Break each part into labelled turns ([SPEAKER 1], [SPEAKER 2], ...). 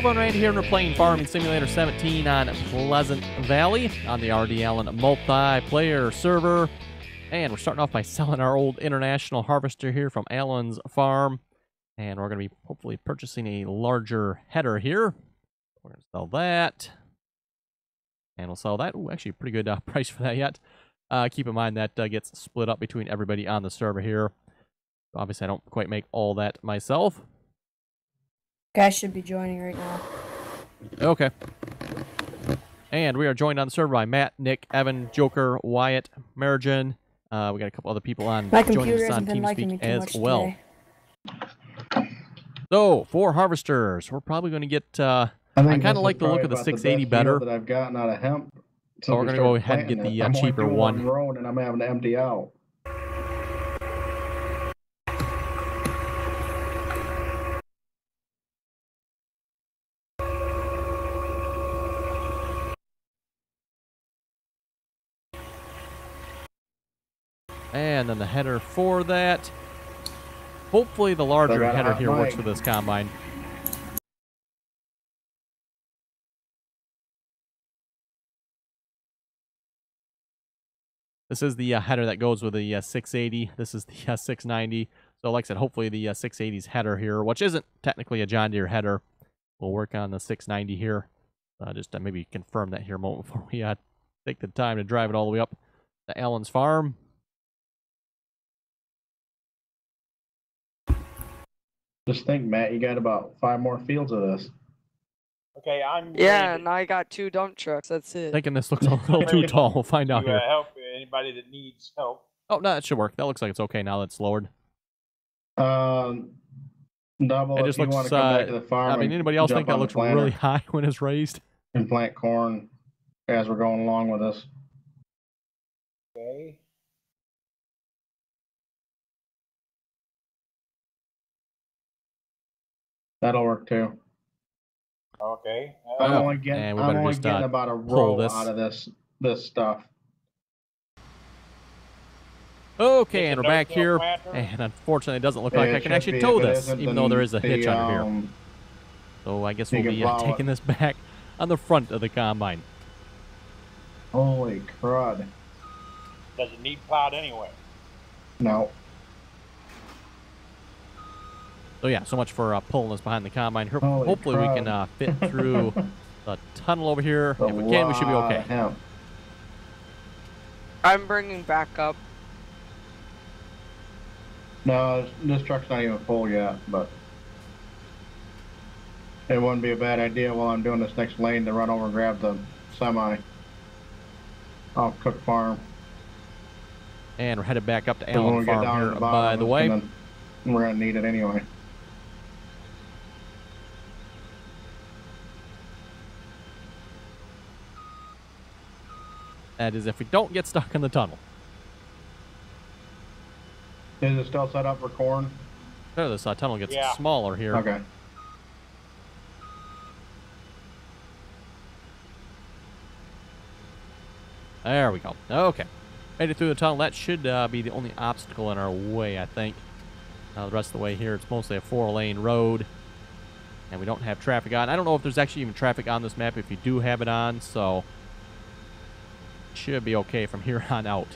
[SPEAKER 1] everyone, Randy here, and we're playing Farming Simulator 17 on Pleasant Valley on the RDAllen multiplayer server. And we're starting off by selling our old international harvester here from Allen's farm. And we're going to be hopefully purchasing a larger header here. We're going to sell that. And we'll sell that. Ooh, actually a pretty good price for that yet. Keep in mind that gets split up between everybody on the server here. Obviously, I don't quite make all that myself.
[SPEAKER 2] Guys should be joining right now.
[SPEAKER 1] Okay. And we are joined on the server by Matt, Nick, Evan, Joker, Wyatt, Marijan. We got a couple other people on joining us on TeamSpeak as well. So, for harvesters, we're probably going to get... I kind of like the look of the 680 better.
[SPEAKER 3] That I've gotten out of hemp.
[SPEAKER 1] So we're going to go ahead and get the cheaper one.
[SPEAKER 3] Road and I'm having to empty out.
[SPEAKER 1] And then the header for that. Hopefully the larger header here works for this combine. This is the header that goes with the 680. This is the 690. So like I said, hopefully the 680's header here, which isn't technically a John Deere header, will work on the 690 here. Just maybe confirm that here a moment before we take the time to drive it all the way up to Allen's farm.
[SPEAKER 3] Just think, Matt, you got about 5 more fields of this.
[SPEAKER 4] Okay, I'm
[SPEAKER 5] and I got 2 dump trucks. That's it.
[SPEAKER 1] Thinking this looks a little too tall. We'll find out here.
[SPEAKER 4] Help anybody that needs help.
[SPEAKER 1] Oh, no, that should work. That looks like it's okay now that it's lowered.
[SPEAKER 3] Double.
[SPEAKER 1] It just looks.
[SPEAKER 3] Want to come back to the farm,
[SPEAKER 1] I mean, anybody else think that looks really high when it's raised?
[SPEAKER 3] And plant corn as we're going along with this.
[SPEAKER 4] Okay.
[SPEAKER 3] That'll work too.
[SPEAKER 4] Okay.
[SPEAKER 3] I'm only getting about a roll out of this stuff.
[SPEAKER 1] Okay, and we're back here, and unfortunately it doesn't look like I can actually tow this, even though there is a hitch under here. So I guess we'll be taking this back on the front of the combine.
[SPEAKER 3] Holy crud.
[SPEAKER 4] Does it need plowed anyway?
[SPEAKER 3] No.
[SPEAKER 1] So yeah, so much for pulling this behind the combine. Hopefully we can fit through the tunnel over here. If we can, we should be okay.
[SPEAKER 5] I'm bringing back up.
[SPEAKER 3] No, this truck's not even full yet, but it wouldn't be a bad idea while I'm doing this next lane to run over and grab the semi off Cook Farm.
[SPEAKER 1] And we're headed back up to Allen Farm here, by the way.
[SPEAKER 3] We're going to need it anyway.
[SPEAKER 1] That is if we don't get stuck in the tunnel.
[SPEAKER 3] Is it still set up for corn?
[SPEAKER 1] There, this tunnel gets smaller here.
[SPEAKER 3] Okay.
[SPEAKER 1] There we go. Okay. Made it through the tunnel. That should be the only obstacle in our way, I think. The rest of the way here, it's mostly a 4-lane road. And we don't have traffic on. I don't know if there's actually even traffic on this map if you do have it on, so should be okay from here on out.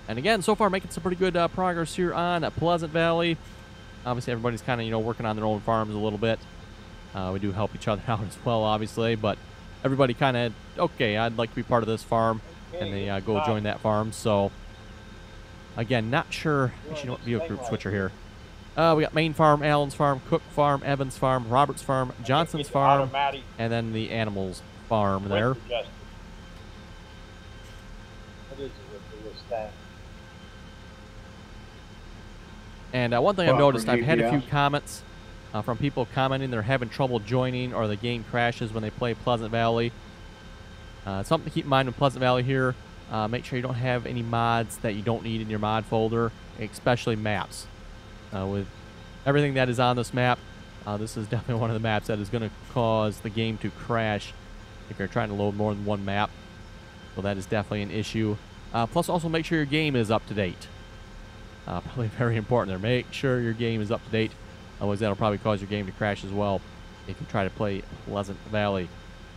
[SPEAKER 1] And again, so far making some pretty good progress here on Pleasant Valley. Obviously, everybody's kind of, working on their own farms a little bit. We do help each other out as well, obviously, but everybody kind of, okay, I'd like to be part of this farm, and they go join that farm. So, again, not sure. Actually, don't be a group switcher here. We got Main Farm, Allen's Farm, Cook Farm, Evans Farm, Roberts Farm, Johnson's Farm, and then the Animals Farm there.
[SPEAKER 4] What is it with this thing?
[SPEAKER 1] And one thing I've noticed, I've had a few comments from people commenting they're having trouble joining or the game crashes when they play Pleasant Valley. Something to keep in mind with Pleasant Valley here, make sure you don't have any mods that you don't need in your mod folder, especially maps. With everything that is on this map, This is definitely one of the maps that is going to cause the game to crash if you're trying to load more than one map. So that is definitely an issue. Plus, also make sure your game is up to date. Probably very important there. Make sure your game is up to date. Otherwise, that'll probably cause your game to crash as well if you try to play Pleasant Valley.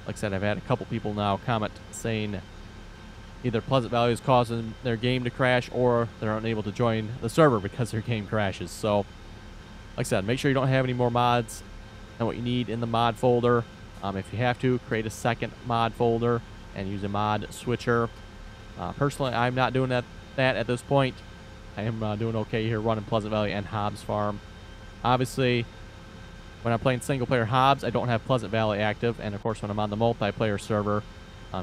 [SPEAKER 1] Like I said, I've had a couple people now comment saying either Pleasant Valley is causing their game to crash or they're unable to join the server because their game crashes. So, like I said, make sure you don't have any more mods than what you need in the mod folder. If you have to, create a second mod folder and use a mod switcher. Personally, I'm not doing that at this point. I am doing okay here running Pleasant Valley and Hobbs Farm. Obviously, when I'm playing single-player Hobbs, I don't have Pleasant Valley active. And, of course, when I'm on the multiplayer server,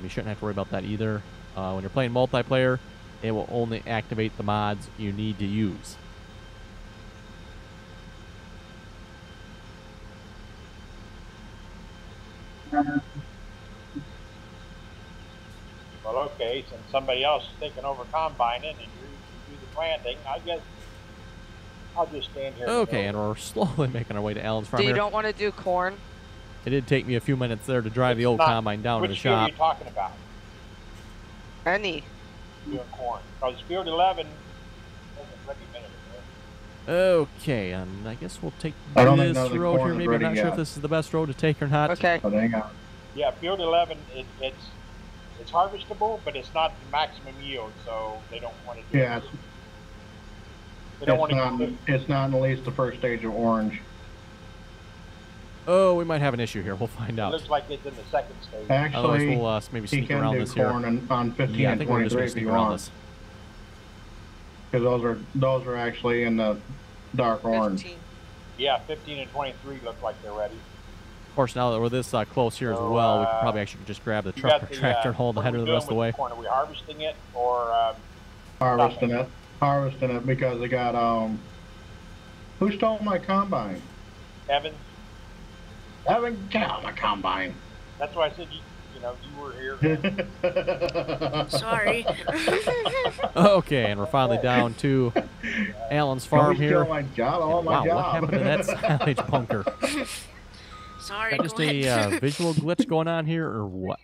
[SPEAKER 1] you shouldn't have to worry about that either. When you're playing multiplayer, it will only activate the mods you need to use.
[SPEAKER 4] Well, okay, since somebody else is taking over combining and you do the planting, I guess I'll just stand here.
[SPEAKER 1] Okay, and we're slowly making our way to Allen's Farm
[SPEAKER 5] So you
[SPEAKER 1] here.
[SPEAKER 5] don't want to do corn?
[SPEAKER 1] It did take me a few minutes there to drive the old combine down to the
[SPEAKER 4] Which field
[SPEAKER 1] shop.
[SPEAKER 4] are you talking about?
[SPEAKER 5] Any.
[SPEAKER 4] Doing corn. Because field 11 doesn't let me minute it.
[SPEAKER 1] Okay, and I guess we'll take
[SPEAKER 3] I don't think
[SPEAKER 1] this
[SPEAKER 3] none of the
[SPEAKER 1] road
[SPEAKER 3] corn
[SPEAKER 1] here.
[SPEAKER 3] is
[SPEAKER 1] Maybe I'm
[SPEAKER 3] ready
[SPEAKER 1] not sure if
[SPEAKER 3] yet.
[SPEAKER 1] this is the best road to take or not.
[SPEAKER 5] Okay.
[SPEAKER 3] But hang on.
[SPEAKER 4] Yeah, field 11, it's harvestable, but it's not the maximum yield, so they don't want to do
[SPEAKER 3] Yeah,
[SPEAKER 4] it. They don't want
[SPEAKER 3] it's not at least the first stage of orange.
[SPEAKER 1] Oh, we might have an issue here. We'll find
[SPEAKER 4] It
[SPEAKER 1] out.
[SPEAKER 4] looks like it's in the second stage.
[SPEAKER 1] Otherwise,
[SPEAKER 3] Actually,
[SPEAKER 1] we'll maybe
[SPEAKER 3] he
[SPEAKER 1] sneak
[SPEAKER 3] can
[SPEAKER 1] around
[SPEAKER 3] do
[SPEAKER 1] this here.
[SPEAKER 3] corn on 15
[SPEAKER 1] Yeah, I
[SPEAKER 3] and
[SPEAKER 1] think we're just
[SPEAKER 3] 23
[SPEAKER 1] going to
[SPEAKER 3] if
[SPEAKER 1] sneak
[SPEAKER 3] you
[SPEAKER 1] around
[SPEAKER 3] want.
[SPEAKER 1] this.
[SPEAKER 3] Because those are actually in the dark orange.
[SPEAKER 5] 15.
[SPEAKER 4] Yeah, 15 and 23 look like they're ready.
[SPEAKER 1] Of course, now that we're this close here as
[SPEAKER 4] So,
[SPEAKER 1] well, we could probably actually just grab the
[SPEAKER 4] You got
[SPEAKER 1] tractor and hold the
[SPEAKER 4] what are
[SPEAKER 1] header
[SPEAKER 4] we
[SPEAKER 1] the rest of the
[SPEAKER 4] doing
[SPEAKER 1] way.
[SPEAKER 4] with corn? Are we harvesting it or
[SPEAKER 3] Harvesting it because they got, who stole my combine?
[SPEAKER 4] Evan?
[SPEAKER 3] Evan, get out of my combine.
[SPEAKER 4] That's why I said you were here.
[SPEAKER 2] Sorry.
[SPEAKER 1] Okay, and we're finally down to Allen's Farm
[SPEAKER 3] Don't
[SPEAKER 1] here.
[SPEAKER 3] steal my job, I want my
[SPEAKER 1] Wow,
[SPEAKER 3] job.
[SPEAKER 1] what happened to that silage bunker?
[SPEAKER 2] Sorry.
[SPEAKER 1] Is that just a visual glitch going on here, or what?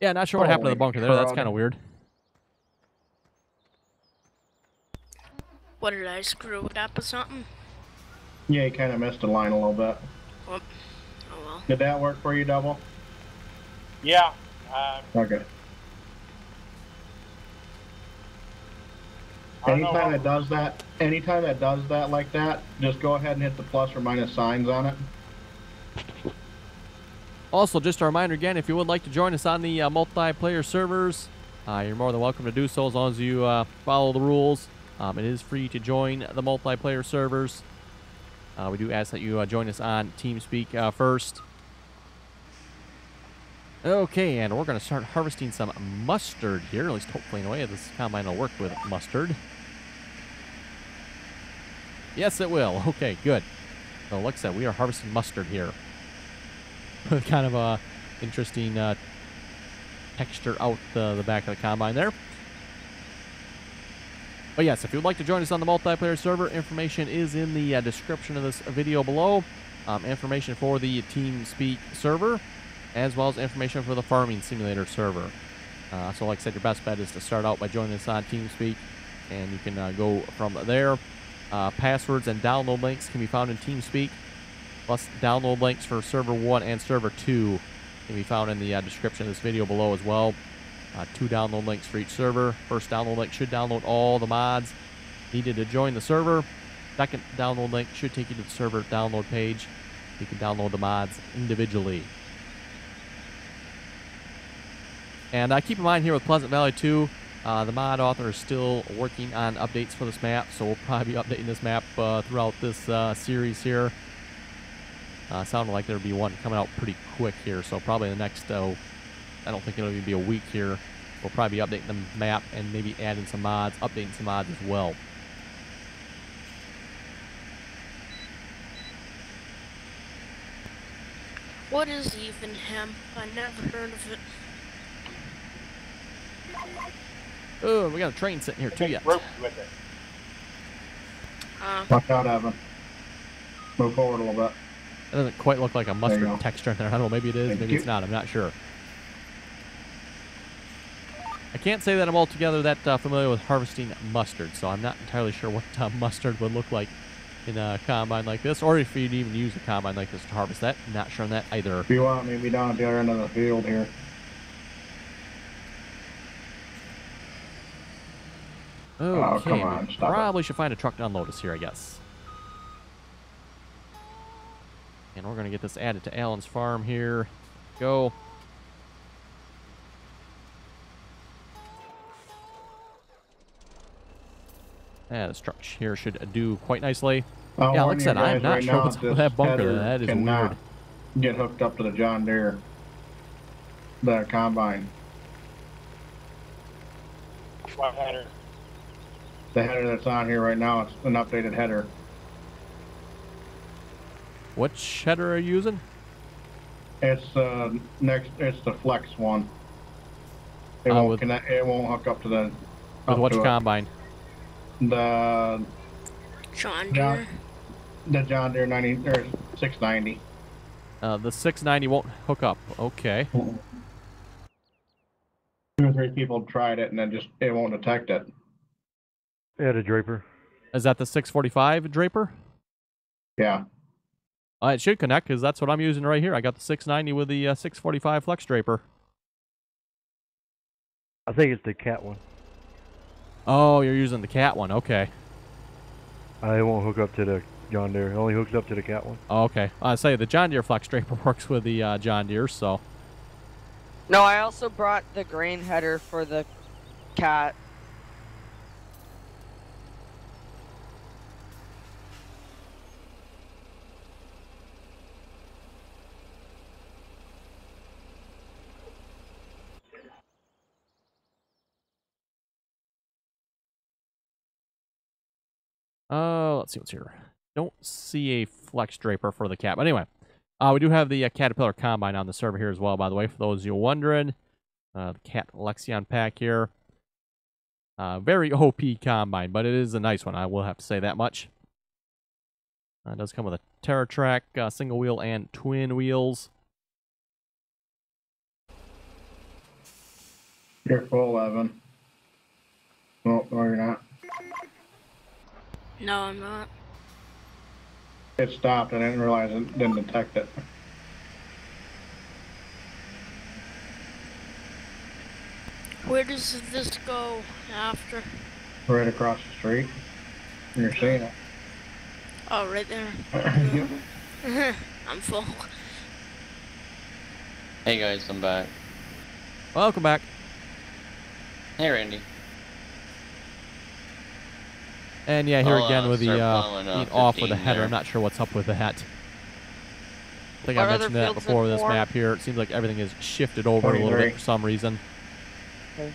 [SPEAKER 1] Yeah, not sure what happened to the
[SPEAKER 3] Holy
[SPEAKER 1] bunker there. That's
[SPEAKER 3] crud.
[SPEAKER 1] kind of weird.
[SPEAKER 2] What did I screw it up or something?
[SPEAKER 3] Yeah, you kind of missed the line a little bit.
[SPEAKER 2] Oh well.
[SPEAKER 3] Did that work for you, Double?
[SPEAKER 4] Yeah.
[SPEAKER 3] Okay.
[SPEAKER 4] I don't know
[SPEAKER 3] Anytime that does that like that, just go ahead and hit the plus or minus signs on it.
[SPEAKER 1] Also, just a reminder again, if you would like to join us on the multiplayer servers, you're more than welcome to do so as long as you follow the rules. It is free to join the multiplayer servers. We do ask that you join us on TeamSpeak first. Okay, and we're going to start harvesting some mustard here, at least hopefully in a way this combine will work with mustard. Yes, it will. Okay, good. So, like I said, we are harvesting mustard here. Kind of a interesting texture out the back of the combine there. But yes, if you would like to join us on the multiplayer server, information is in the description of this video below. Information for the TeamSpeak server, as well as information for the Farming Simulator server. So like I said, your best bet is to start out by joining us on TeamSpeak, and you can go from there. Passwords and download links can be found in TeamSpeak, plus download links for Server 1 and Server 2 can be found in the description of this video below as well. 2 download links for each server. First download link should download all the mods needed to join the server. Second download link should take you to the server download page. You can download the mods individually. And keep in mind here with Pleasant Valley 2, the mod author is still working on updates for this map, so we'll probably be updating this map throughout this series here. Sounded like there'd be one coming out pretty quick here, so probably the next, I don't think it'll even be a week here. We'll probably be updating the map and maybe adding some mods, updating some mods as well.
[SPEAKER 2] What is even hemp? I never heard of it.
[SPEAKER 1] Oh, we got a train sitting here too
[SPEAKER 4] Make
[SPEAKER 1] yet.
[SPEAKER 4] ropes with it.
[SPEAKER 3] Watch out, Evan. Move forward a little bit.
[SPEAKER 1] It doesn't quite look like a
[SPEAKER 3] There you
[SPEAKER 1] mustard
[SPEAKER 3] go.
[SPEAKER 1] texture in there. I don't know, maybe it is,
[SPEAKER 3] Thank
[SPEAKER 1] maybe
[SPEAKER 3] you.
[SPEAKER 1] it's not. I'm not sure. I can't say that I'm altogether that familiar with harvesting mustard, so I'm not entirely sure what mustard would look like in a combine like this, or if you'd even use a combine like this to harvest that. I'm not sure on that either.
[SPEAKER 3] If you want, maybe down at the other end of the field here.
[SPEAKER 1] Okay,
[SPEAKER 3] come on,
[SPEAKER 1] we
[SPEAKER 3] stop it.
[SPEAKER 1] probably should find a truck to unload us here, I guess. And we're going to get this added to Allen's farm here. Go. This truck here should do quite nicely.
[SPEAKER 3] I'll
[SPEAKER 1] Yeah,
[SPEAKER 3] warn
[SPEAKER 1] like I said,
[SPEAKER 3] you
[SPEAKER 1] I'm
[SPEAKER 3] guys
[SPEAKER 1] not
[SPEAKER 3] right
[SPEAKER 1] sure
[SPEAKER 3] now,
[SPEAKER 1] what's up with
[SPEAKER 3] this
[SPEAKER 1] that bunker.
[SPEAKER 3] header
[SPEAKER 1] That is
[SPEAKER 3] cannot
[SPEAKER 1] weird.
[SPEAKER 3] get hooked up to the John Deere, the combine.
[SPEAKER 4] What header?
[SPEAKER 3] The header that's on here right now, it's an updated header.
[SPEAKER 1] Which header are you using?
[SPEAKER 3] It's it's the Flex one. It
[SPEAKER 1] with-
[SPEAKER 3] won't connect. It won't hook up to the.
[SPEAKER 1] With
[SPEAKER 3] up
[SPEAKER 1] which
[SPEAKER 3] to it.
[SPEAKER 1] combine?
[SPEAKER 3] The
[SPEAKER 2] John
[SPEAKER 3] John,
[SPEAKER 2] Deere.
[SPEAKER 3] the John Deere 90 or 690.
[SPEAKER 1] The 690 won't hook up. Okay.
[SPEAKER 3] 2 or 3 people tried it and then it won't detect it.
[SPEAKER 6] Add a Draper.
[SPEAKER 1] Is that the 645 Draper?
[SPEAKER 3] Yeah.
[SPEAKER 1] It should connect because that's what I'm using right here. I got the 690 with the 645 Flex Draper.
[SPEAKER 6] I think it's the cat one.
[SPEAKER 1] Oh, you're using the cat one. Okay.
[SPEAKER 6] It won't hook up to the John Deere. It only hooks up to the cat one.
[SPEAKER 1] Oh, okay. I say the John Deere Flex Draper works with the John Deere, so.
[SPEAKER 5] No, I also brought the grain header for the cat.
[SPEAKER 1] Let's see what's here. Don't see a Flex Draper for the cat. But anyway, we do have the Caterpillar Combine on the server here as well, by the way, for those of you wondering. The Cat Lexion pack here. Very OP Combine, but it is a nice one. I will have to say that much. It does come with a TerraTrack single wheel and twin wheels.
[SPEAKER 3] You're full, Evan. No, you're not.
[SPEAKER 2] No, I'm not.
[SPEAKER 3] It stopped. I didn't realize it didn't detect it.
[SPEAKER 2] Where does this go after?
[SPEAKER 3] Right across the street. You're seeing it.
[SPEAKER 2] Oh, right there. I'm full.
[SPEAKER 7] Hey guys, I'm back.
[SPEAKER 1] Welcome back.
[SPEAKER 7] Hey Randy.
[SPEAKER 1] And yeah, here
[SPEAKER 7] I'll,
[SPEAKER 1] again with the
[SPEAKER 7] start plowing,
[SPEAKER 1] being off with the
[SPEAKER 7] 15
[SPEAKER 1] header.
[SPEAKER 7] there.
[SPEAKER 1] I'm not sure what's up with that. I think
[SPEAKER 5] What
[SPEAKER 1] I
[SPEAKER 5] other
[SPEAKER 1] mentioned that
[SPEAKER 5] fields
[SPEAKER 1] before with
[SPEAKER 5] in
[SPEAKER 1] this
[SPEAKER 5] four?
[SPEAKER 1] map here. It seems like everything is shifted over a little
[SPEAKER 3] 23.
[SPEAKER 1] bit for some reason.
[SPEAKER 5] Okay.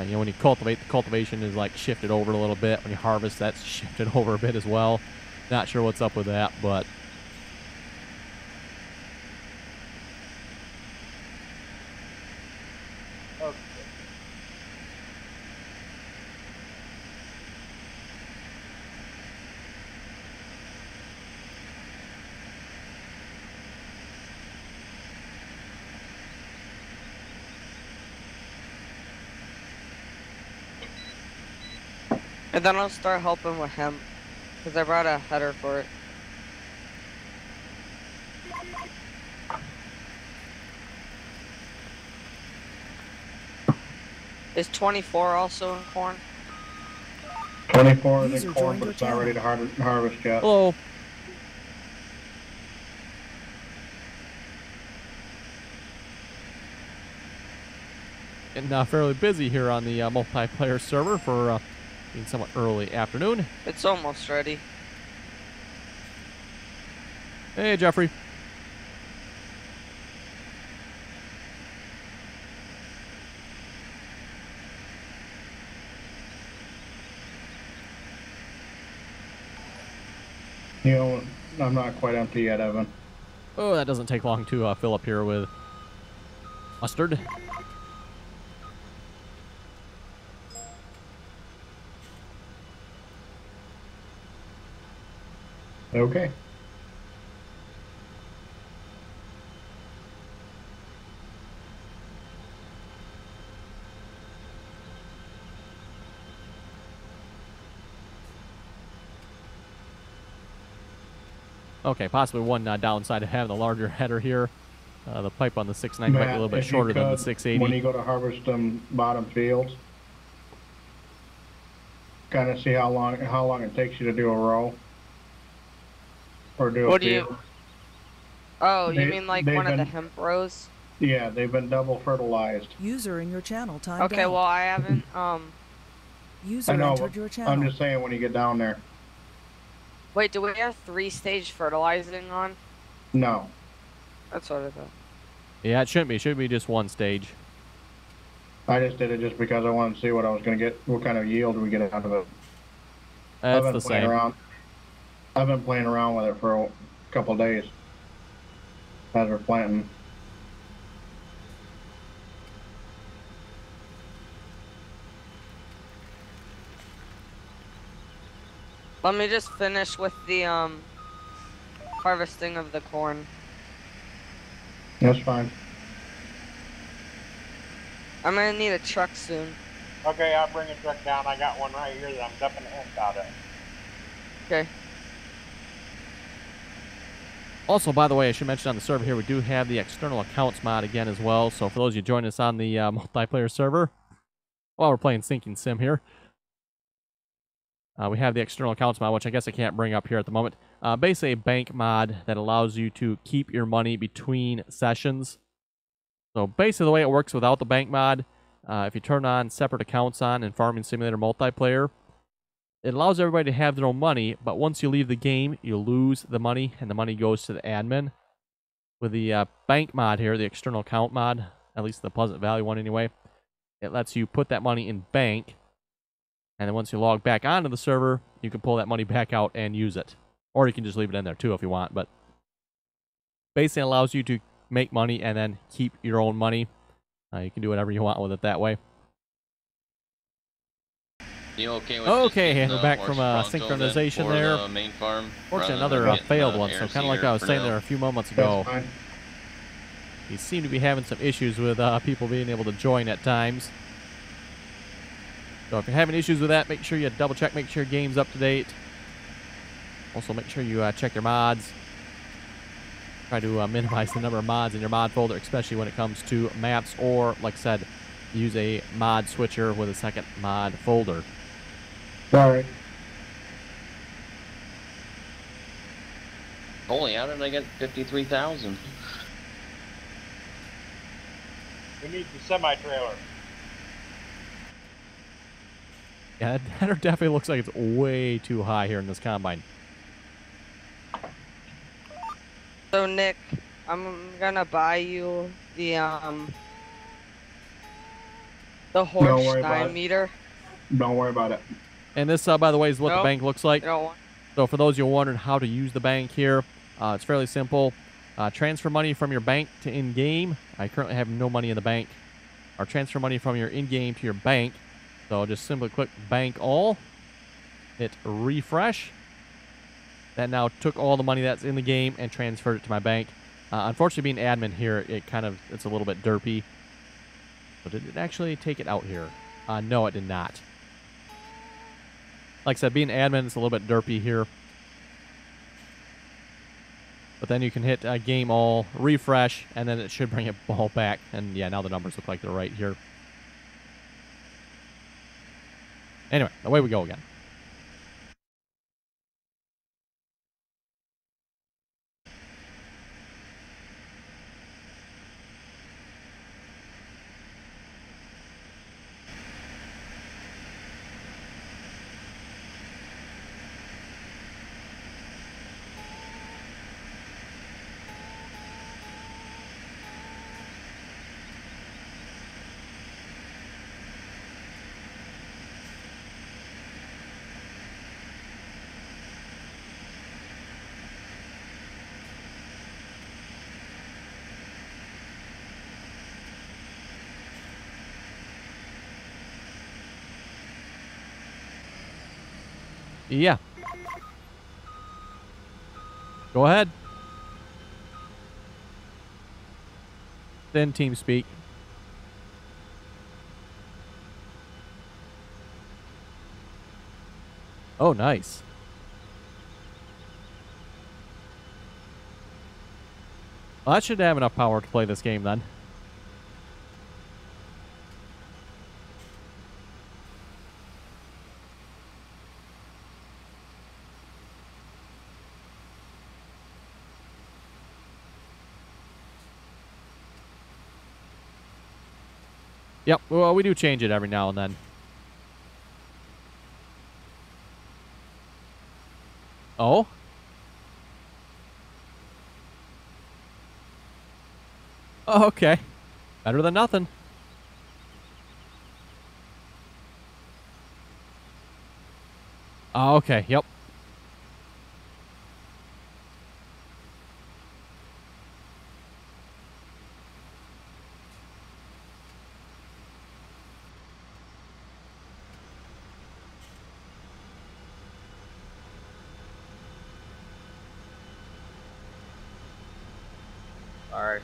[SPEAKER 1] You know, when you cultivate, the cultivation is like shifted over a little bit. When you harvest, that's shifted over a bit as well. Not sure what's up with that, but
[SPEAKER 4] Okay.
[SPEAKER 5] And then I'll start helping with him. Because I brought a header for it. Is 24 also in corn?
[SPEAKER 3] 24 is
[SPEAKER 8] User
[SPEAKER 3] in corn,
[SPEAKER 8] joined
[SPEAKER 3] but
[SPEAKER 8] your
[SPEAKER 3] it's not ready to harvest yet.
[SPEAKER 1] hello. And fairly busy here on the multiplayer server for being somewhat early afternoon.
[SPEAKER 5] It's almost ready.
[SPEAKER 1] Hey, Jeffrey.
[SPEAKER 3] You know, I'm not quite empty yet, Evan.
[SPEAKER 1] Oh, that doesn't take long to fill up here with mustard.
[SPEAKER 3] Okay.
[SPEAKER 1] Okay, possibly one downside of having the larger header here. The pipe on the 690 might be a little bit
[SPEAKER 3] if you
[SPEAKER 1] shorter than the
[SPEAKER 3] could,
[SPEAKER 1] 680.
[SPEAKER 3] When you go to harvest them bottom fields, kind of see how long it takes you to do a row or do
[SPEAKER 5] What
[SPEAKER 3] a
[SPEAKER 5] do you?
[SPEAKER 3] field.
[SPEAKER 5] Oh, you
[SPEAKER 3] They-
[SPEAKER 5] mean like
[SPEAKER 3] they've
[SPEAKER 5] one of the
[SPEAKER 3] been-
[SPEAKER 5] hemp rows?
[SPEAKER 3] Yeah, they've been double fertilized.
[SPEAKER 8] User in your channel timed
[SPEAKER 5] Okay,
[SPEAKER 8] out.
[SPEAKER 5] well I haven't.
[SPEAKER 8] User
[SPEAKER 3] I know,
[SPEAKER 8] entered
[SPEAKER 3] but
[SPEAKER 8] your channel.
[SPEAKER 3] I'm just saying when you get down there.
[SPEAKER 5] Wait, do we have 3-stage fertilizing on?
[SPEAKER 3] No.
[SPEAKER 5] That's what I thought.
[SPEAKER 1] Yeah, it shouldn't be. It should be just one stage.
[SPEAKER 3] I just did it just because I wanted to see what I was going to get, what kind of yield we get out of it.
[SPEAKER 1] That's the same.
[SPEAKER 3] I've been playing around with it for a couple days as we're planting.
[SPEAKER 5] Let me just finish with the harvesting of the corn.
[SPEAKER 3] That's fine.
[SPEAKER 5] I'm gonna need a truck soon.
[SPEAKER 4] Okay, I'll bring a truck down. I got one right here that I'm dumping hemp out of.
[SPEAKER 5] Okay.
[SPEAKER 1] Also, by the way, I should mention on the server here, we do have the external accounts mod again as well. So for those of you joining us on the multiplayer server, while we're playing Sinking Sim here, we have the external accounts mod, which I guess I can't bring up here at the moment. Basically a bank mod that allows you to keep your money between sessions. So basically the way it works without the bank mod, if you turn on separate accounts on in Farming Simulator multiplayer, it allows everybody to have their own money, but once you leave the game, you lose the money, and the money goes to the admin. With the bank mod here, the external account mod, at least the Pleasant Valley one anyway, it lets you put that money in bank, and then once you log back onto the server, you can pull that money back out and use it. Or you can just leave it in there too if you want, but basically it allows you to make money and then keep your own money. You can do whatever you want with it that way.
[SPEAKER 7] You okay with
[SPEAKER 1] Okay,
[SPEAKER 7] just
[SPEAKER 1] we're back
[SPEAKER 7] horse
[SPEAKER 1] from
[SPEAKER 7] Bronco
[SPEAKER 1] synchronization
[SPEAKER 7] then for
[SPEAKER 1] there.
[SPEAKER 7] the main farm,
[SPEAKER 1] Fortunately,
[SPEAKER 7] rather
[SPEAKER 1] another
[SPEAKER 7] than getting
[SPEAKER 1] failed
[SPEAKER 7] the
[SPEAKER 1] one, so
[SPEAKER 7] air
[SPEAKER 1] kind of like
[SPEAKER 7] seeder
[SPEAKER 1] I was
[SPEAKER 7] for
[SPEAKER 1] saying
[SPEAKER 7] now?
[SPEAKER 1] there a few moments
[SPEAKER 3] That's
[SPEAKER 1] ago.
[SPEAKER 3] fine.
[SPEAKER 1] You seem to be having some issues with people being able to join at times. So if you're having issues with that, make sure you double check, make sure your game's up to date. Also, make sure you check your mods. Try to minimize the number of mods in your mod folder, especially when it comes to maps, or, like I said, use a mod switcher with a second mod folder.
[SPEAKER 3] Sorry.
[SPEAKER 7] Holy, how did I get 53,000?
[SPEAKER 4] We need the semi-trailer.
[SPEAKER 1] Yeah, that header definitely looks like it's way too high here in this combine.
[SPEAKER 5] So Nick, I'm gonna buy you the
[SPEAKER 3] worry
[SPEAKER 5] horse
[SPEAKER 3] about
[SPEAKER 5] 9
[SPEAKER 3] it.
[SPEAKER 5] meter.
[SPEAKER 3] Don't worry about it.
[SPEAKER 1] And this, by the way, is what the
[SPEAKER 5] Nope.
[SPEAKER 1] bank looks like.
[SPEAKER 5] You don't want.
[SPEAKER 1] So for those of you wondering how to use the bank here, it's fairly simple. Transfer money from your bank to in-game. I currently have no money in the bank. Or transfer money from your in-game to your bank. So just simply click Bank All. Hit Refresh. That now took all the money that's in the game and transferred it to my bank. Unfortunately, being admin here, it's a little bit derpy. So did it actually take it out here? No, it did not. Like I said, being admin, it's a little bit derpy here. But then you can hit Game All, refresh, and then it should bring it all back. And yeah, now the numbers look like they're right here. Anyway, away we go again. Yeah. Go ahead. Then TeamSpeak. Oh, nice. Well, that should have enough power to play this game then. Yep, well, we do change it every now and then. Oh? Oh, okay. Better than nothing. Oh, okay, yep.
[SPEAKER 9] Alright.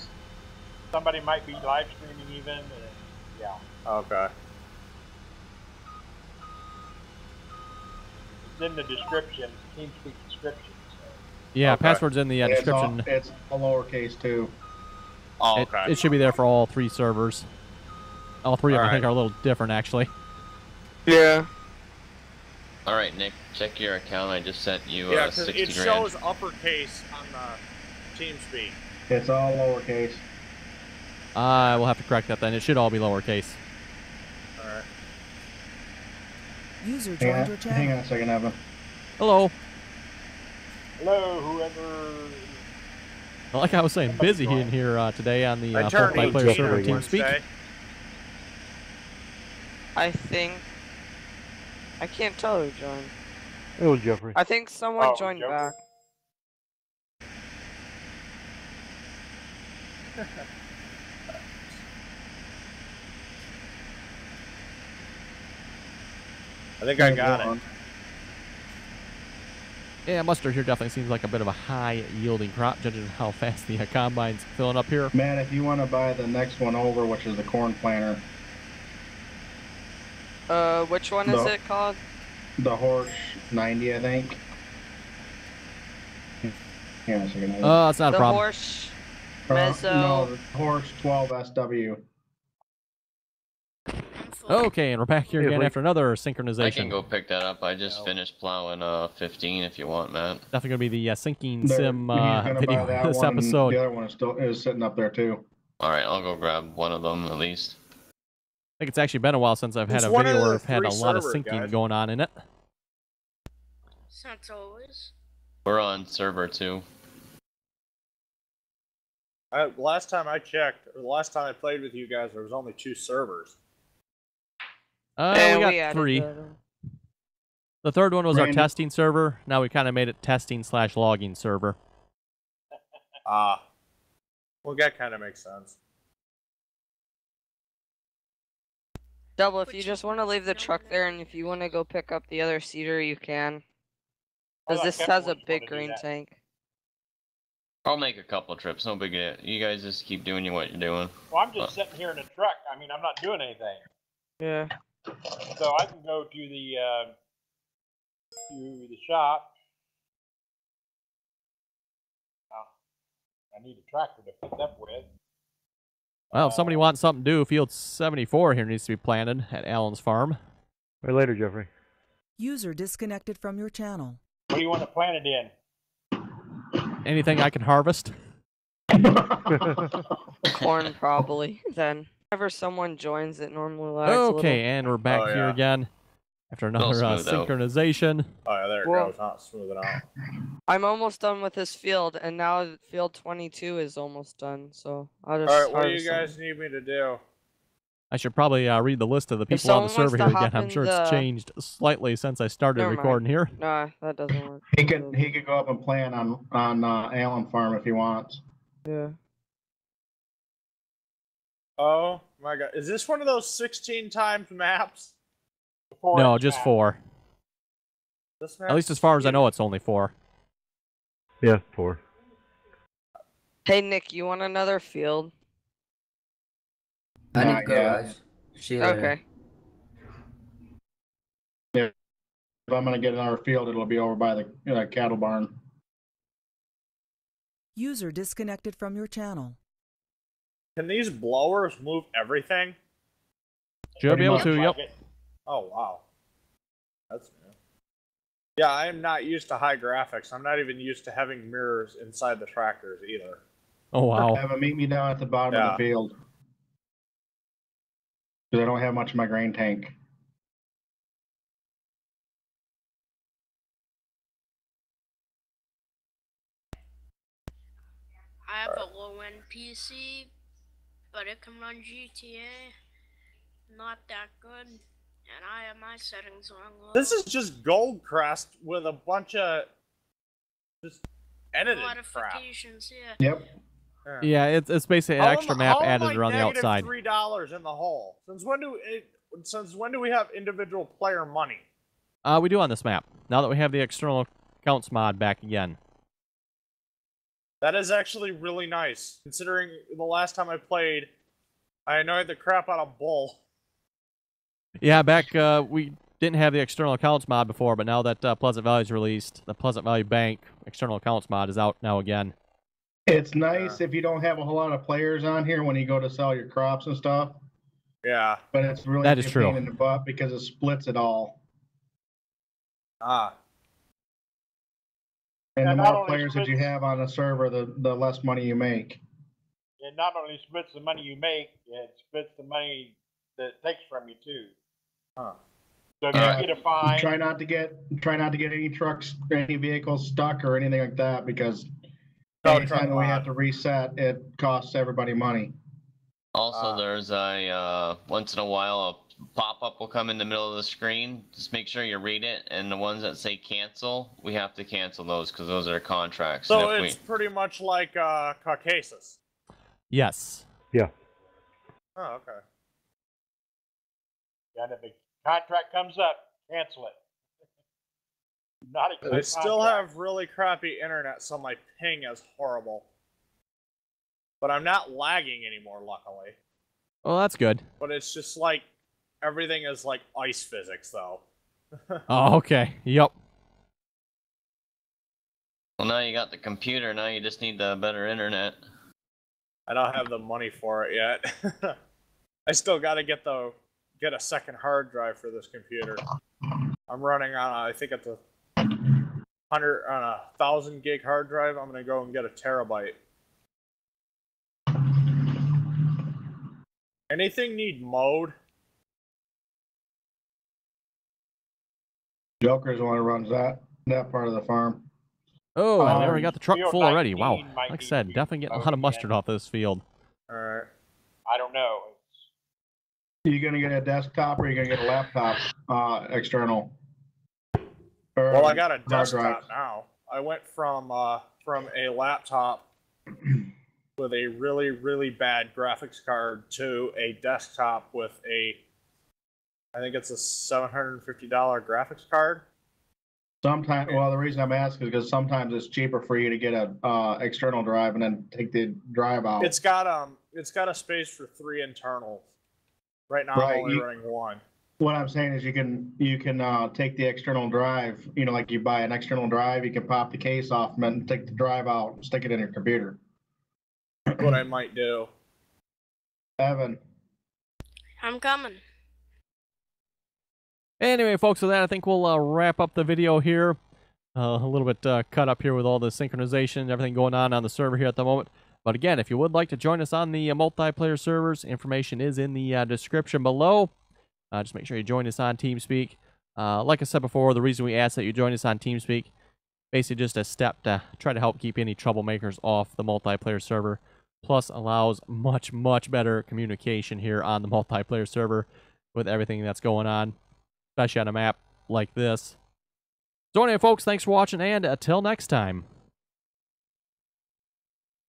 [SPEAKER 4] Somebody might be live streaming even. Yeah.
[SPEAKER 9] Okay.
[SPEAKER 4] It's in the description, TeamSpeak description. So.
[SPEAKER 1] Yeah,
[SPEAKER 9] Okay.
[SPEAKER 1] password's in the description.
[SPEAKER 3] It's all lowercase too.
[SPEAKER 9] Oh, okay.
[SPEAKER 1] It should be there for all 3 servers. All 3 of them, I
[SPEAKER 9] Alright.
[SPEAKER 1] think, are a little different, actually.
[SPEAKER 5] Yeah.
[SPEAKER 7] Alright, Nick, check your account. I just sent you
[SPEAKER 9] Yeah, because
[SPEAKER 7] 60
[SPEAKER 9] it
[SPEAKER 7] grand.
[SPEAKER 9] shows uppercase on the TeamSpeak.
[SPEAKER 3] It's all lowercase.
[SPEAKER 1] We'll have to correct that then. It should all be lowercase.
[SPEAKER 9] Alright.
[SPEAKER 8] User
[SPEAKER 3] Hang
[SPEAKER 8] joined your
[SPEAKER 3] on, hang on
[SPEAKER 8] channel.
[SPEAKER 3] a second, Evan.
[SPEAKER 1] Hello.
[SPEAKER 4] Hello, whoever.
[SPEAKER 1] Well, like I was saying,
[SPEAKER 4] Somebody
[SPEAKER 1] busy
[SPEAKER 4] join.
[SPEAKER 1] in here today on the
[SPEAKER 9] I turned
[SPEAKER 1] multiplayer
[SPEAKER 9] 18
[SPEAKER 1] server
[SPEAKER 9] on
[SPEAKER 1] TeamSpeak.
[SPEAKER 9] Wednesday.
[SPEAKER 5] I think. I can't tell who joined.
[SPEAKER 6] It was Jeffrey.
[SPEAKER 5] I think someone
[SPEAKER 4] Oh,
[SPEAKER 5] joined
[SPEAKER 4] Joker.
[SPEAKER 5] back.
[SPEAKER 9] I think I got it.
[SPEAKER 1] Yeah, mustard here definitely seems like a bit of a high-yielding crop, judging how fast the combine's filling up here.
[SPEAKER 3] Matt, if you want to buy the next one over, which is the corn planter,
[SPEAKER 5] Which one is
[SPEAKER 3] No.
[SPEAKER 5] it called?
[SPEAKER 3] the Horse 90, I think. Hang on a second. Evan.
[SPEAKER 1] That's not a
[SPEAKER 5] The
[SPEAKER 1] problem.
[SPEAKER 5] horse. Mezzo.
[SPEAKER 3] No, the Horse 12 SW.
[SPEAKER 1] Okay, and we're back here
[SPEAKER 6] Yeah,
[SPEAKER 1] again
[SPEAKER 6] wait.
[SPEAKER 1] after another
[SPEAKER 7] I can
[SPEAKER 1] synchronization.
[SPEAKER 7] go pick that up. I just finished plowing 15 if you want, Matt.
[SPEAKER 1] Definitely going to be the sinking
[SPEAKER 3] There,
[SPEAKER 1] sim
[SPEAKER 3] he's gonna
[SPEAKER 1] video
[SPEAKER 3] buy that
[SPEAKER 1] this
[SPEAKER 3] one, and
[SPEAKER 1] episode.
[SPEAKER 3] the other one is sitting up there too.
[SPEAKER 7] Alright, I'll go grab one of them at least.
[SPEAKER 1] I think it's actually been a while since I've had
[SPEAKER 9] It's
[SPEAKER 1] a
[SPEAKER 9] one
[SPEAKER 1] video
[SPEAKER 9] of
[SPEAKER 1] where
[SPEAKER 9] the
[SPEAKER 1] I've had a
[SPEAKER 9] 3
[SPEAKER 1] lot of
[SPEAKER 9] servers,
[SPEAKER 1] sinking
[SPEAKER 9] guys.
[SPEAKER 1] going on in it.
[SPEAKER 2] It's not always.
[SPEAKER 7] We're on server 2.
[SPEAKER 9] Last time I checked, or the last time I played with you guys, there was only 2 servers.
[SPEAKER 1] We
[SPEAKER 5] And
[SPEAKER 1] got
[SPEAKER 5] added
[SPEAKER 1] 3.
[SPEAKER 5] the-
[SPEAKER 1] The third one was our
[SPEAKER 3] Randy.
[SPEAKER 1] testing server. Now we kind of made it testing/logging server.
[SPEAKER 9] Ah. Well, that kind of makes sense.
[SPEAKER 5] Double, if you just want to leave the truck there, and if you want to go pick up the other cedar, you can.
[SPEAKER 4] I
[SPEAKER 5] Because
[SPEAKER 4] like
[SPEAKER 5] this
[SPEAKER 4] Kevin
[SPEAKER 5] has a
[SPEAKER 4] wouldn't
[SPEAKER 5] big
[SPEAKER 4] wanna do
[SPEAKER 5] green
[SPEAKER 4] that.
[SPEAKER 5] tank.
[SPEAKER 7] I'll make a couple trips, no big deal. You guys just keep doing what you're doing.
[SPEAKER 4] Well, I'm just sitting here in a truck. I mean, I'm not doing anything.
[SPEAKER 5] Yeah.
[SPEAKER 4] So I can go to the shop. Well, I need a tractor to pick up with.
[SPEAKER 1] Well, if somebody wants something to do, Field 74 here needs to be planted at Allen's farm.
[SPEAKER 6] Right later, Jeffrey.
[SPEAKER 8] User disconnected from your channel.
[SPEAKER 4] What do you want to plant it in?
[SPEAKER 1] Anything I can harvest?
[SPEAKER 5] Corn, probably. Then. Whenever someone joins, it normally lags a
[SPEAKER 1] Okay, and we're back
[SPEAKER 9] Oh,
[SPEAKER 1] here
[SPEAKER 9] yeah.
[SPEAKER 1] again after another
[SPEAKER 7] smooth out.
[SPEAKER 1] synchronization.
[SPEAKER 9] Oh, yeah, there it
[SPEAKER 5] Well-
[SPEAKER 9] goes. Not smoothing out.
[SPEAKER 5] I'm almost done with this field, and now field 22 is almost done, so I'll just
[SPEAKER 9] Alright, what do
[SPEAKER 5] harvest
[SPEAKER 9] you
[SPEAKER 5] them.
[SPEAKER 9] guys need me to do?
[SPEAKER 1] I should probably read the list of the
[SPEAKER 5] If
[SPEAKER 1] people on the
[SPEAKER 5] someone wants
[SPEAKER 1] server
[SPEAKER 5] to
[SPEAKER 1] here
[SPEAKER 5] hop
[SPEAKER 1] again. I'm
[SPEAKER 5] in
[SPEAKER 1] sure it's
[SPEAKER 5] the-
[SPEAKER 1] changed slightly since I started
[SPEAKER 5] Never mind.
[SPEAKER 1] recording here.
[SPEAKER 5] Nah, that doesn't work.
[SPEAKER 3] He could go up and plan on Allen Farm if he wants.
[SPEAKER 5] Yeah.
[SPEAKER 9] Oh, my God. Is this one of those 16 times maps?
[SPEAKER 1] No, just 4.
[SPEAKER 9] This map?
[SPEAKER 1] At least as far as I know, it's only 4.
[SPEAKER 6] Yeah, 4.
[SPEAKER 5] Hey, Nick, you want another field?
[SPEAKER 10] I need to
[SPEAKER 3] Not
[SPEAKER 10] go,
[SPEAKER 3] yet.
[SPEAKER 10] guys. See you later.
[SPEAKER 5] Okay.
[SPEAKER 3] If I'm gonna get another field, it'll be over by the cattle barn.
[SPEAKER 8] User disconnected from your channel.
[SPEAKER 9] Can these blowers move everything?
[SPEAKER 1] Should be able
[SPEAKER 3] Pretty
[SPEAKER 1] to,
[SPEAKER 3] much.
[SPEAKER 1] yep.
[SPEAKER 9] Oh, wow. That's new. Yeah, I am not used to high graphics. I'm not even used to having mirrors inside the tractors either.
[SPEAKER 1] Oh, wow.
[SPEAKER 3] Have them meet me down at the bottom of the field. Because I don't have much in my grain tank.
[SPEAKER 2] I have a low-end PC, but it can run GTA. Not that good, and I have my settings on low.
[SPEAKER 9] This is just Goldcrest with a bunch of just edited crap.
[SPEAKER 2] modifications, yeah.
[SPEAKER 3] Yep.
[SPEAKER 1] Yeah, it's basically an extra map added around the outside.
[SPEAKER 9] $3 in the hole. Since when do we have individual player money?
[SPEAKER 1] We do on this map. Now that we have the external accounts mod back again.
[SPEAKER 9] That is actually really nice, considering the last time I played, I annoyed the crap out of Bull.
[SPEAKER 1] Yeah, back we didn't have the external accounts mod before, but now that Pleasant Valley's released, the Pleasant Valley Bank external accounts mod is out now again.
[SPEAKER 3] It's nice if you don't have a whole lot of players on here when you go to sell your crops and stuff.
[SPEAKER 9] Yeah.
[SPEAKER 3] But it's really
[SPEAKER 1] That is
[SPEAKER 3] a
[SPEAKER 1] true.
[SPEAKER 3] pain in the butt because it splits it all.
[SPEAKER 9] Ah.
[SPEAKER 3] And the
[SPEAKER 4] And not
[SPEAKER 3] more
[SPEAKER 4] only
[SPEAKER 3] players that you
[SPEAKER 4] splits-
[SPEAKER 3] have on a server, the less money you make.
[SPEAKER 4] It not only splits the money you make, it splits the money that it takes from you too.
[SPEAKER 9] Huh.
[SPEAKER 4] So if you get a fine,
[SPEAKER 3] Try not to get any trucks, any vehicles stuck or anything like that because anytime that we have to reset, it costs everybody money.
[SPEAKER 7] Also, there's a once in a while a pop-up will come in the middle of the screen. Just make sure you read it, and the ones that say cancel, we have to cancel those because those are contracts.
[SPEAKER 9] So
[SPEAKER 7] And
[SPEAKER 9] it's pretty much like Caucasus.
[SPEAKER 1] Yes.
[SPEAKER 6] Yeah.
[SPEAKER 9] Oh, okay.
[SPEAKER 4] and if a contract comes up, cancel it. Not a
[SPEAKER 9] I still have really crappy internet, so my ping is horrible. But I'm not lagging anymore, luckily.
[SPEAKER 1] Well, that's good.
[SPEAKER 9] But it's just like everything is like ice physics, though.
[SPEAKER 1] Oh, okay. Yep.
[SPEAKER 7] Well, now you got the computer. Now you just need the better internet.
[SPEAKER 9] I don't have the money for it yet. I still got to get a second hard drive for this computer. I'm running on I think it's a 1,000 gig hard drive. I'm gonna go and get a terabyte. Anything need mode?
[SPEAKER 3] Joker's the one who runs that part of the farm.
[SPEAKER 1] Oh, and we already got the truck
[SPEAKER 4] Field
[SPEAKER 1] full already. Wow.
[SPEAKER 4] 19 might
[SPEAKER 1] Like I
[SPEAKER 4] need
[SPEAKER 1] said,
[SPEAKER 4] to be
[SPEAKER 1] definitely getting a lot of
[SPEAKER 4] mowed
[SPEAKER 1] mustard
[SPEAKER 4] again.
[SPEAKER 1] off this field.
[SPEAKER 9] Alright.
[SPEAKER 4] I don't know.
[SPEAKER 3] Are you gonna get a desktop or are you gonna get a laptop external?
[SPEAKER 9] Well, I got a
[SPEAKER 3] hard
[SPEAKER 9] desktop
[SPEAKER 3] drive?
[SPEAKER 9] now. I went from a laptop with a really, really bad graphics card to a desktop with I think it's a $750 graphics card.
[SPEAKER 3] Sometimes, well, the reason I'm asking is because sometimes it's cheaper for you to get a external drive and then take the drive out.
[SPEAKER 9] It's got a space for 3 internals. Right now,
[SPEAKER 3] Right,
[SPEAKER 9] I'm only running 1.
[SPEAKER 3] What I'm saying is you can take the external drive, like you buy an external drive, you can pop the case off and then take the drive out and stick it in your computer.
[SPEAKER 9] That's what I might do.
[SPEAKER 3] Evan.
[SPEAKER 2] I'm coming.
[SPEAKER 1] Anyway, folks, with that, I think we'll wrap up the video here. A little bit cut up here with all the synchronization and everything going on the server here at the moment. But again, if you would like to join us on the multiplayer servers, information is in the description below. Just make sure you join us on TeamSpeak. Like I said before, the reason we ask that you join us on TeamSpeak, basically just a step to try to help keep any troublemakers off the multiplayer server. Plus allows much, much better communication here on the multiplayer server with everything that's going on, especially on a map like this. So anyway, folks, thanks for watching, and until next time.